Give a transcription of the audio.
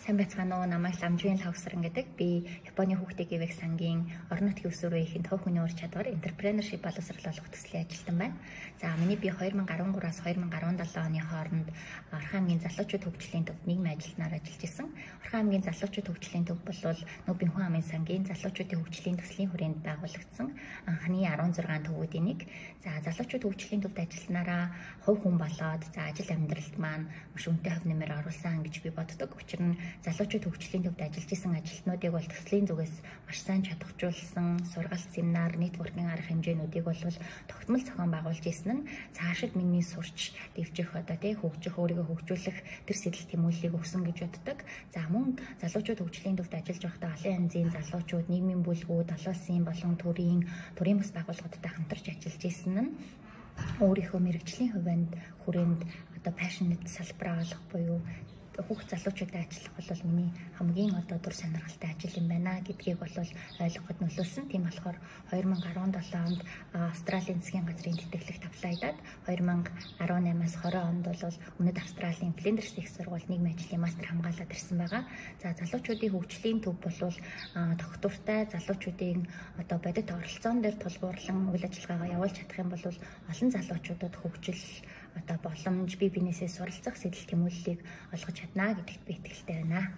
Сайн байцгаана уу? Намайг Ламжийн Лавсран гэдэг. Би Японы хүүхдийн гэвэх сангийн орон нутгийн өсвөрийн тав хүний ур чадвар entrepreneurship боловсруулах төслийн ажилтан байна. За миний би 2013-аас 2017 оны хооронд Орхон аймгийн залуучууд хөгжлийн төвд нийгмийн ажилтнаар ажиллаж исэн. Орхон аймгийн залуучууд хөгжлийн төв бол Нүбинхүүн амын сангийн залуучуудын хөгжлийн төслийн хүрээнд байгуулагдсан анхны 16 төвүүдийн нэг. За залуучууд хөгжлийн төвд ажилласнараа хувь хүн болоод за ажил амьдралд маань маш үнэтэй хөв нэмэр оруулсан гэж би боддог. Учир нь залуучууд хөгжлийн төвд ажиллаж исэн ажилтнуудыг бол төслийн зүгээс маш сайн чадахжуулсан сургалт, семинар, нэтворкинг арга хэмжээнүүдийг бол тогтмол зохион байгуулж исэн нь цаашид миний сурч дэвжих хөгжих, өөрийгөө хөгжүүлэх тэр сэтэл тэмүүллийг өгсөн гэж боддог. За мөн залуучууд хөгжлийн төвд ажиллаж байхдаа олон янзын залуучууд, нийгмийн бүлгүүд, олон улсын болон төрийн бас байгууллагуудтай хамтарч ажиллаж исэн нь өөрийнхөө мэрэгжлийн хүрээнд passionate салбараа олох буюу хүүхд залуучуудтай ажиллах бол миний хамгийн дур сонирхолтой ажил юм байна гэдгийг бол ойлгоход нөлөөлсөн. Тийм болохоор 2017 онд Австралийн засгийн газрын тэтгэлэгт аплайдаад 2018-аас 20 онд бол Өмнөд Австралийн Флиндерс их сургууль нийгмийн ажлын мастер хамгаалаад ирсэн байгаа. За залуучуудын хөгжлийн төв бол тогтвортой залуучуудын бодит оролцоон дээр тулгуурлан үйл ажиллагаагаа явуулж чадах юм бол олон залуучуудад хөгжил боломж бие биенээсээ суралцах сэтэл тэмүүллийг олгож чадна гэдэгт би итгэлтэй байна.